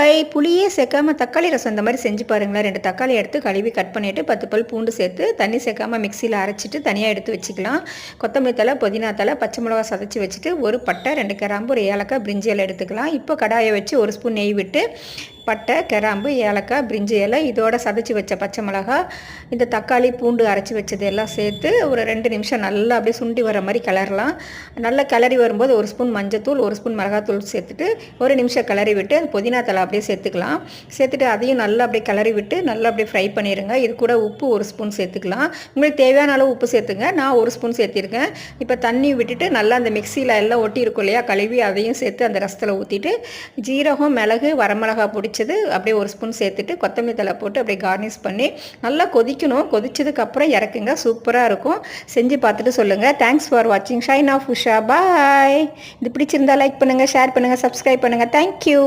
பாய். புளியே சேர்க்காம தக்காளி ரசம் இந்த மாதிரி செஞ்சு பாருங்களேன். 2 தக்காளி எடுத்து கழுவி கட் பண்ணிவிட்டு 10 பல் பூண்டு சேர்த்து தண்ணி சேர்க்காம மிக்சியில் அரைச்சிட்டு தனியாக எடுத்து வச்சுக்கலாம். கொத்தமல்லி தழை, புதினா தழை, பச்சை மிளகா சதைச்சி வச்சுட்டு ஒரு பட்டை, 2 கிராம்பு, ஒரு ஏலக்காய், பிரிஞ்சி இலை எடுத்துக்கலாம். இப்போ கடாயை வச்சு 1 ஸ்பூன் நெய் விட்டு பட்டை, கிராம்பு, ஏலக்காய், பிரிஞ்சி இலை, இதோட சதைச்சி வச்ச பச்சை மிளகா, இந்த தக்காளி பூண்டு அரைச்சி வச்சது எல்லாம் சேர்த்து ஒரு 2 நிமிஷம் நல்லா அப்படியே சுண்டி வர மாதிரி கிளறலாம். நல்லா கிளறி வரும்போது 1 ஸ்பூன் மஞ்சத்தூள், 1 ஸ்பூன் மிளகாத்தூள் சேர்த்துட்டு 1 நிமிஷம் கிளறி விட்டு புதினா தழை அப்படியே சேர்த்துக்கலாம். சேர்த்துட்டு அதையும் நல்லா அப்படியே கிளறி விட்டு நல்லா அப்படியே ஃப்ரை பண்ணிடுங்க. இது கூட உப்பு 1 ஸ்பூன் சேர்த்துக்கலாம். உங்களுக்கு தேவையான அளவு உப்பு சேர்த்துங்க. நான் 1 ஸ்பூன் சேர்த்திருக்கேன். இப்போ தண்ணி விட்டுட்டு நல்லா அந்த மிக்சியில் எல்லாம் ஒட்டி இருக்கும் இல்லையா, கழுவி அதையும் சேர்த்து அந்த ரசத்தில் ஊற்றிட்டு ஜீரகம், மிளகு, வரமிளகா பிடிச்சது அப்படியே 1 ஸ்பூன் சேர்த்துட்டு கொத்தமல்லி தழை போட்டு அப்படியே கார்னிஷ் பண்ணி நல்லா கொதிக்கணும். கொதிச்சதுக்கப்புறம் இறக்குங்க. சூப்பராக இருக்கும். செஞ்சு பார்த்துட்டு சொல்லுங்கள். தேங்க்ஸ் ஃபார் வாட்சிங். Shine of Usha. பாய். இது பிடிச்சிருந்தா லைக் பண்ணுங்கள், ஷேர் பண்ணுங்கள், சப்ஸ்கிரைப் பண்ணுங்கள். தேங்க்யூ.